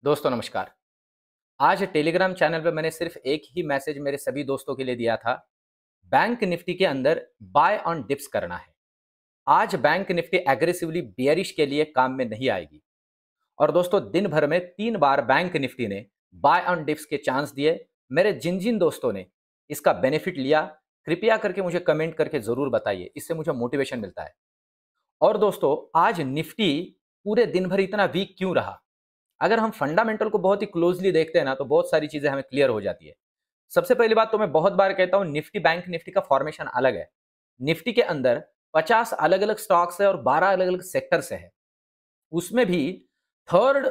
दोस्तों नमस्कार। आज टेलीग्राम चैनल पे मैंने सिर्फ एक ही मैसेज मेरे सभी दोस्तों के लिए दिया था। बैंक निफ्टी के अंदर बाय ऑन डिप्स करना है। आज बैंक निफ्टी एग्रेसिवली बियरिश के लिए काम में नहीं आएगी। और दोस्तों दिन भर में 3 बार बैंक निफ्टी ने बाय ऑन डिप्स के चांस दिए। मेरे जिन जिन दोस्तों ने इसका बेनिफिट लिया, कृपया करके मुझे कमेंट करके जरूर बताइए, इससे मुझे मोटिवेशन मिलता है। और दोस्तों आज निफ्टी पूरे दिन भर इतना वीक क्यों रहा? अगर हम फंडामेंटल को बहुत ही क्लोजली देखते हैं ना, तो बहुत सारी चीजें हमें क्लियर हो जाती है। सबसे पहली बात तो मैं बहुत बार कहता हूं, निफ्टी बैंक निफ्टी का फॉर्मेशन अलग है। निफ्टी के अंदर 50 अलग अलग स्टॉक्स है और 12 अलग अलग सेक्टर से है। उसमें भी थर्ड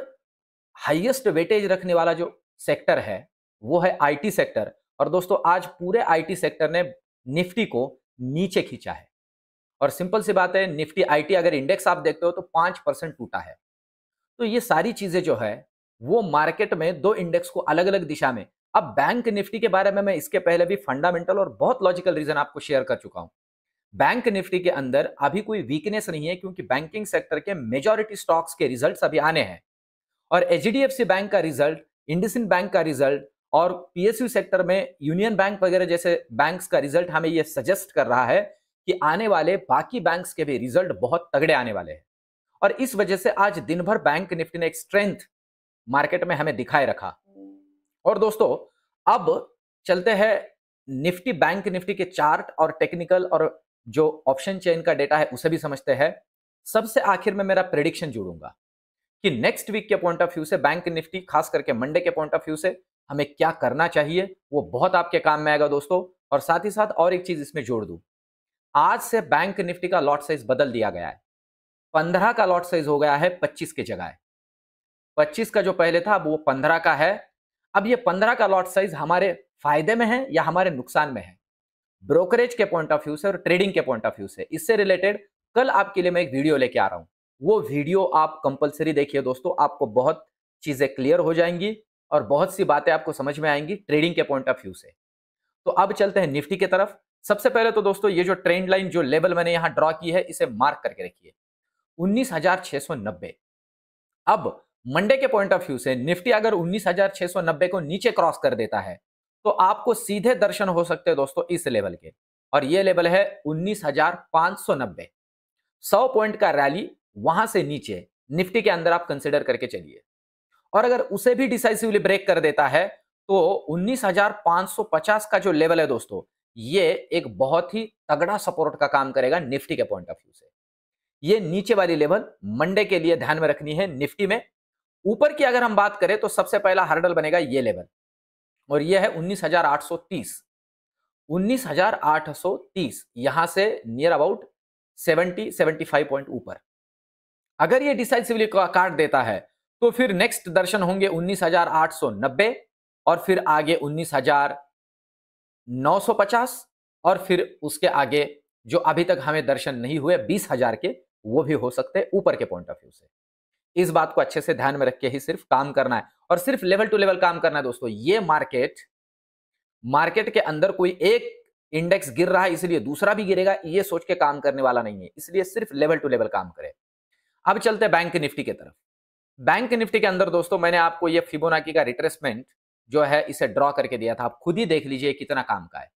हाईएस्ट वेटेज रखने वाला जो सेक्टर है वो है आईटी सेक्टर। और दोस्तों आज पूरे आईटी सेक्टर ने निफ्टी को नीचे खींचा है। और सिंपल सी बात है, निफ्टी आईटी अगर इंडेक्स आप देखते हो तो 5% टूटा है। तो ये सारी चीजें जो है वो मार्केट में दो इंडेक्स को अलग अलग दिशा में। अब बैंक निफ्टी के बारे में मैं इसके पहले भी फंडामेंटल और बहुत लॉजिकल रीजन आपको शेयर कर चुका हूं। बैंक निफ्टी के अंदर अभी कोई वीकनेस नहीं है, क्योंकि बैंकिंग सेक्टर के मेजॉरिटी स्टॉक्स के रिजल्ट्स अभी आने हैं। और एचडीएफसी बैंक का रिजल्ट, इंडसइंड बैंक का रिजल्ट और पीएसयू सेक्टर में यूनियन बैंक वगैरह जैसे बैंक्स का रिजल्ट हमें यह सजेस्ट कर रहा है कि आने वाले बाकी बैंक्स के भी रिजल्ट बहुत तगड़े आने वाले हैं। और इस वजह से आज दिन भर बैंक निफ्टी ने एक स्ट्रेंथ मार्केट में हमें दिखाए रखा। और दोस्तों अब चलते हैं निफ्टी बैंक निफ्टी के चार्ट और टेक्निकल और जो ऑप्शन चेन का डेटा है उसे भी समझते हैं। सबसे आखिर में मेरा प्रेडिक्शन जोड़ूंगा कि नेक्स्ट वीक के पॉइंट ऑफ व्यू से बैंक निफ्टी, खास करके मंडे के पॉइंट ऑफ व्यू से हमें क्या करना चाहिए, वो बहुत आपके काम में आएगा दोस्तों। और साथ ही साथ और एक चीज इसमें जोड़ दूं, आज से बैंक निफ्टी का लॉट साइज बदल दिया गया है। 15 का लॉट साइज हो गया है 25 के जगह। 25 का जो पहले था अब वो 15 का है। अब ये 15 का लॉट साइज हमारे फायदे में है या हमारे नुकसान में है, ब्रोकरेज के पॉइंट ऑफ व्यू से और ट्रेडिंग के पॉइंट ऑफ व्यू से, इससे रिलेटेड कल आपके लिए मैं एक वीडियो लेके आ रहा हूं। वो वीडियो आप कंपलसरी देखिए दोस्तों, आपको बहुत चीजें क्लियर हो जाएंगी और बहुत सी बातें आपको समझ में आएंगी ट्रेडिंग के पॉइंट ऑफ व्यू से। तो अब चलते हैं निफ्टी की तरफ। सबसे पहले तो दोस्तों ये जो ट्रेंड लाइन, जो लेवल मैंने यहां ड्रॉ की है, इसे मार्क करके रखिए, 19,690। अब मंडे के पॉइंट ऑफ व्यू से निफ्टी अगर 19,690 को नीचे क्रॉस कर देता है तो आपको सीधे दर्शन हो सकते हैं दोस्तों इस लेवल के। और ये लेवल है 19,590। 100 पॉइंट का रैली वहां से नीचे निफ्टी के अंदर आप कंसिडर करके चलिए। और अगर उसे भी डिसाइसिवली ब्रेक कर देता है तो 19,550 का जो लेवल है दोस्तों, ये एक बहुत ही तगड़ा सपोर्ट का काम करेगा निफ्टी के पॉइंट ऑफ व्यू से। ये नीचे वाली लेवल मंडे के लिए ध्यान में रखनी है निफ्टी में। ऊपर की अगर हम बात करें तो सबसे पहला हर्डल बनेगा ये लेवल, और ये है 19,830। 19,830 यहां से नियर अबाउट 75 पॉइंट ऊपर अगर ये डिसाइसिवली काट देता है तो फिर नेक्स्ट दर्शन होंगे 19,890 और फिर आगे 19,950 और फिर उसके आगे जो अभी तक हमें दर्शन नहीं हुए 20,000 के, वो भी हो सकते हैं ऊपर के पॉइंट ऑफ व्यू से। इस बात को अच्छे से ध्यान में रख के ही सिर्फ काम करना है और सिर्फ लेवल टू लेवल काम करना है दोस्तों। ये मार्केट के अंदर कोई एक इंडेक्स गिर रहा है इसलिए दूसरा भी गिरेगा, ये सोच के काम करने वाला नहीं है, इसलिए सिर्फ लेवल टू लेवल काम करें। अब चलते हैं बैंक निफ्टी की तरफ। बैंक निफ्टी के अंदर दोस्तों मैंने आपको ये फिबोनाची का रिट्रेसमेंट जो है इसे ड्रॉ करके दिया था, आप खुद ही देख लीजिए कितना काम का है।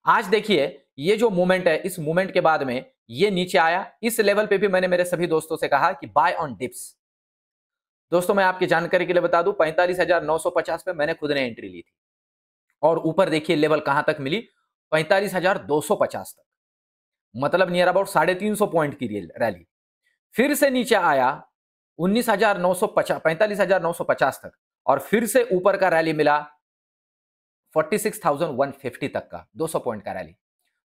आज देखिए ये जो मूवमेंट है, इस मूवमेंट के बाद में ये नीचे आया। इस लेवल पे भी मैंने मेरे सभी दोस्तों से कहा कि बाय ऑन डिप्स। दोस्तों मैं आपकी जानकारी के लिए बता दूं, 45,950 पे मैंने खुद ने एंट्री ली थी और ऊपर देखिए लेवल कहां तक मिली, 45,250 तक, मतलब नियर अबाउट 350 पॉइंट की रैली। फिर से नीचे आया 19,950, 45,950 तक, और फिर से ऊपर का रैली मिला 46,150 तक का 200 पॉइंट का रैली।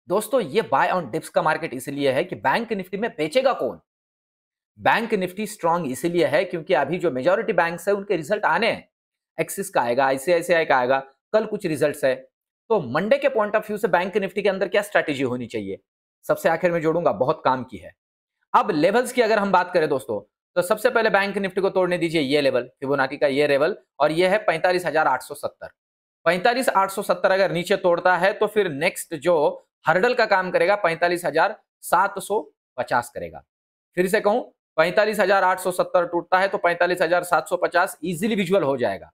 दोस्तों ये बाय ऑन डिप्स का मार्केट इसलिए है कि बैंक निफ्टी में बेचेगा कौन? बैंक निफ्टी स्ट्रांग इसलिए है क्योंकि अभी जो मेजॉरिटी बैंक्स है उनके रिजल्ट आने हैं। एक्सिस का आएगा, आईसीआईसीआई का आएगा, कल कुछ रिजल्ट्स है। तो मंडे के पॉइंट ऑफ व्यू से बैंक निफ्टी के अंदर क्या स्ट्रैटेजी होनी चाहिए, सबसे आखिर में जोड़ूंगा, बहुत काम की है। अब लेवल्स की अगर हम बात करें दोस्तों, तो सबसे पहले बैंक निफ्टी को तोड़ने दीजिए ये लेवल, फिबोनाची का ये लेवल, और ये है 45,870। 45,870 अगर नीचे तोड़ता है तो फिर नेक्स्ट जो हर्डल का काम करेगा 45,750 करेगा। फिर से कहूं, 45,870 टूटता है तो 45,750 इजीली विजुअल हो जाएगा।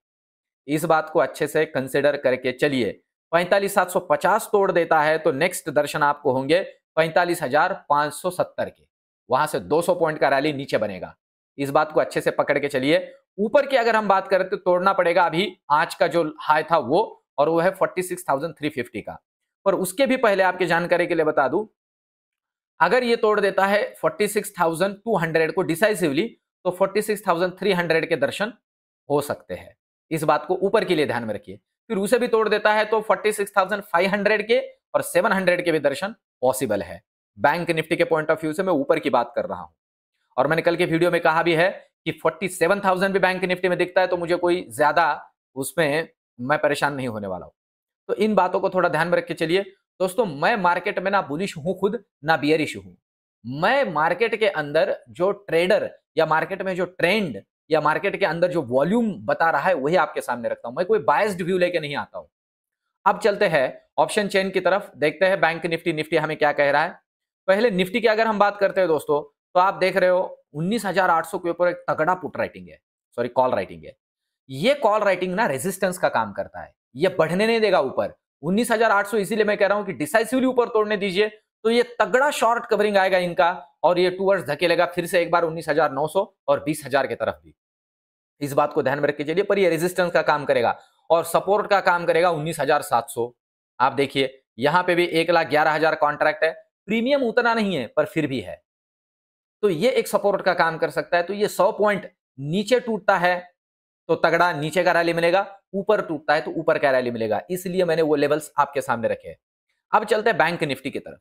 इस बात को अच्छे से कंसिडर करके चलिए। 45,750 तोड़ देता है तो नेक्स्ट दर्शन आपको होंगे 45,570 के, वहां से 200 पॉइंट का रैली नीचे बनेगा। इस बात को अच्छे से पकड़ के चलिए। ऊपर की अगर हम बात करें तो तोड़ना पड़ेगा अभी आज का जो हाई था वो, और वो है 46,350 का। पर उसके भी पहले आपकी जानकारी के लिए बता दूं, अगर ये तोड़ देता है 46,200 को डिसाइसिवली तो 46,300 के दर्शन हो सकते हैं। इस बात को ऊपर के लिए ध्यान में रखिए। फिर उसे भी तोड़ देता है तो 46,500 के और 700 के भी दर्शन पॉसिबल है। बैंक निफ्टी के पॉइंट ऑफ व्यू से मैं ऊपर की बात कर रहा हूं, और मैंने कल के वीडियो में कहा भी है कि 47,000 भी बैंक निफ्टी में दिखता है तो मुझे कोई ज्यादा उसमें मैं परेशान नहीं होने वाला हूं। तो इन बातों को थोड़ा ध्यान में रख के चलिए। दोस्तों, मैं मार्केट में ना बुलिश हूं खुद, ना बियरिश हूं। मैं मार्केट के अंदर जो ट्रेडर या मार्केट में जो ट्रेंड या मार्केट के अंदर जो वॉल्यूम बता रहा है वही आपके सामने रखता हूं। मैं कोई बायस्ड व्यू लेके नहीं आता हूं। अब चलते हैं ऑप्शन चेन की तरफ, देखते हैं बैंक निफ्टी हमें क्या कह रहा है। पहले निफ्टी की अगर हम बात करते हैं दोस्तों, तो आप देख रहे हो 19,800 के ऊपर एक तगड़ा पुट राइटिंग है, सॉरी कॉल राइटिंग है। ये कॉल राइटिंग ना रेजिस्टेंस का काम करता है, ये बढ़ने नहीं देगा ऊपर। 19,800 इसीलिए मैं कह रहा हूं कि डिसाइसिवली ऊपर तोड़ने दीजिए, तो ये तगड़ा शॉर्ट कवरिंग आएगा इनका, और ये टूवर्ड्स धकेलेगा फिर से एक बार 19,900 और 20,000 की तरफ भी। इस बात को ध्यान में रख के चलिए। पर ये रेजिस्टेंस का काम करेगा और सपोर्ट का काम करेगा 19,700। आप देखिए यहां पे भी 1,11,000 कॉन्ट्रैक्ट है, प्रीमियम उतना नहीं है पर फिर भी है, तो ये एक सपोर्ट का काम कर सकता है। तो ये 100 पॉइंट नीचे टूटता है तो तगड़ा नीचे का रैली मिलेगा, ऊपर टूटता है तो ऊपर का रैली मिलेगा, इसलिए मैंने वो लेवल्स आपके सामने रखे। अब चलते हैं बैंक निफ्टी की तरफ।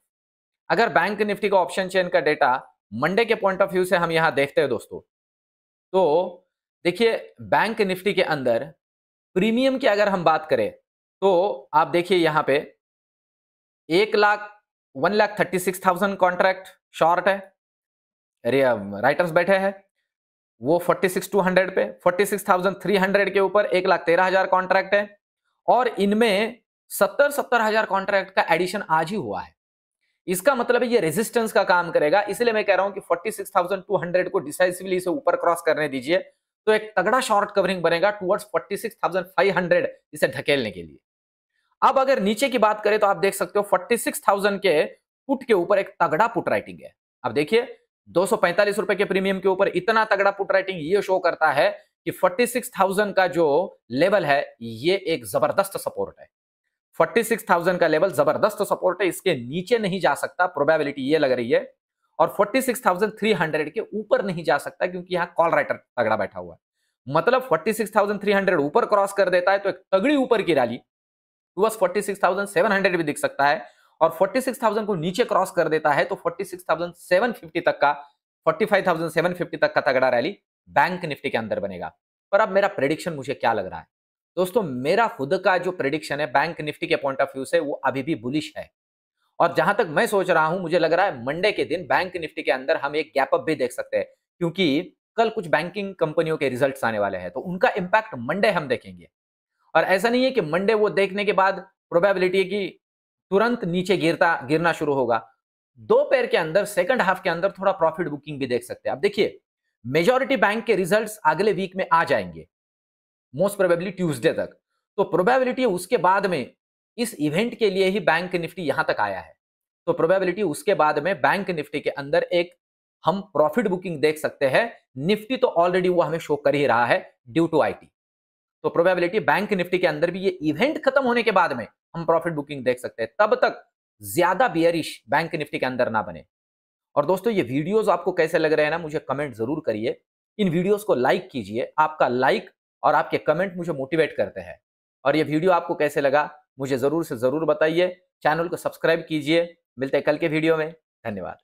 अगर बैंक निफ्टी का ऑप्शन चेन का डेटा मंडे के पॉइंट ऑफ व्यू से हम यहां देखते हैं दोस्तों, तो देखिए बैंक निफ्टी के अंदर प्रीमियम की अगर हम बात करें तो आप देखिए यहां पे 1,36,000 कॉन्ट्रैक्ट शॉर्ट है, राइटर्स बैठे हैं वो 46,200 पे, 46,300 के ऊपर 1,13,000 कॉन्ट्रैक्ट है, और इनमें 70,000 कॉन्ट्रैक्ट का एडिशन आज ही हुआ है। इसका मतलब है ये रेजिस्टेंस का काम करेगा, इसलिए मैं कह रहा हूं कि 46,200 को डिसाइसिवली इसे ऊपर क्रॉस करने दीजिए, तो एक तगड़ा शॉर्ट कवरिंग बनेगा टुवर्ड्स 46,500 इसे धकेलने के लिए। अब अगर नीचे की बात करें तो आप देख सकते हो 46,000 के पुट के ऊपर एक तगड़ा पुट राइटिंग है। अब देखिए 245 रुपए के प्रीमियम के ऊपर इतना तगड़ा पुट राइटिंग ये शो करता है कि 46,000 का जो लेवल है ये एक जबरदस्त सपोर्ट है। 46,000 का लेवल जबरदस्त सपोर्ट है, इसके नीचे नहीं जा सकता, प्रोबेबिलिटी ये लग रही है, और 46,300 के ऊपर नहीं जा सकता क्योंकि यहां कॉल राइटर तगड़ा बैठा हुआ है। मतलब 46,300 ऊपर क्रॉस कर देता है तो एक तगड़ी ऊपर की रैली टुवर्ड्स 46,700 भी दिख सकता है, और 46,000 को नीचे क्रॉस कर देता है तो 46,750 तक का, 45,750 तक का तगड़ा रैली बैंक निफ्टी के अंदर बनेगा। पर अब मेरा प्रेडिक्शन मुझे क्या लग रहा है दोस्तों, मेरा खुद का जो प्रेडिक्शन है बैंक निफ्टी के पॉइंट ऑफ व्यू से वो अभी भी बुलिश है, और जहां तक मैं सोच रहा हूं मुझे लग रहा है मंडे के दिन बैंक निफ्टी के अंदर हम एक गैप अप भी देख सकते हैं, क्योंकि कल कुछ बैंकिंग कंपनियों के रिजल्ट्स आने वाले हैं तो उनका इंपैक्ट मंडे हम देखेंगे। और ऐसा नहीं है कि मंडे वो देखने के बाद प्रोबेबिलिटी है कि तुरंत नीचे गिरना शुरू होगा। दोपहर के अंदर सेकंड हाफ के अंदर थोड़ा प्रॉफिट बुकिंग भी देख सकते हैं। अब देखिए मेजॉरिटी बैंक के रिजल्ट्स अगले वीक में आ जाएंगे, मोस्ट प्रोबेबली ट्यूसडे तक, तो प्रोबेबिलिटी उसके बाद में इस इवेंट के लिए ही बैंक निफ्टी यहां तक आया है, तो प्रोबेबिलिटी उसके बाद में बैंक निफ्टी के अंदर एक हम प्रॉफिट बुकिंग देख सकते हैं। निफ्टी तो ऑलरेडी वो हमें शो कर ही रहा है ड्यू टू आईटी, तो प्रोबेबिलिटी बैंक निफ्टी के अंदर भी ये इवेंट खत्म होने के बाद में हम प्रॉफिट बुकिंग देख सकते हैं, तब तक ज्यादा बियरिश बैंक निफ्टी के अंदर ना बने। और दोस्तों ये वीडियोस आपको कैसे लग रहे हैं ना, मुझे कमेंट जरूर करिए, इन वीडियोस को लाइक कीजिए, आपका लाइक और आपके कमेंट मुझे मोटिवेट करते हैं। और ये वीडियो आपको कैसे लगा मुझे जरूर से जरूर बताइए, चैनल को सब्सक्राइब कीजिए। मिलते हैं कल के वीडियो में, धन्यवाद।